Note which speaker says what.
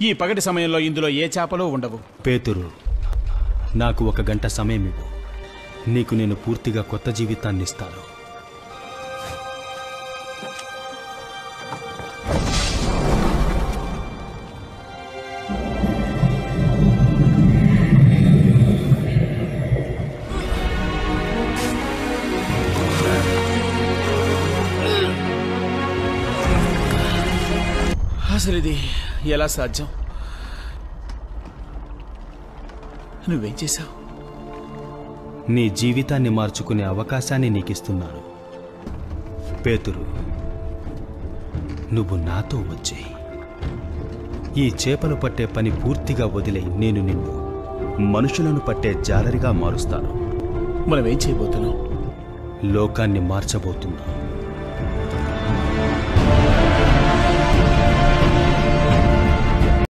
Speaker 1: ఈ పగటి సమయంలో ఇందులో ఏ చేపలు ఉండవు.
Speaker 2: పేతురు, నాకు 1 గంట సమయం ఇవ్వు. నీకు నేను పూర్తిగా కొత్త జీవితాన్ని ఇస్తాను.
Speaker 1: అసలు ఇది ఎలా సాధ్యం? నువ్వేం చేశావు?
Speaker 2: నీ జీవితాన్ని మార్చుకునే అవకాశాన్ని నీకిస్తున్నాను. పేతురు, నువ్వు నాతో వచ్చేయి. ఈ చేపలు పట్టే పని పూర్తిగా వదిలే నేను నిన్ను మనుషులను పట్టే జాలరిగా మారుస్తాను.
Speaker 1: మనమేం చేయబోతున్నాం?
Speaker 2: లోకాన్ని మార్చబోతున్నాం.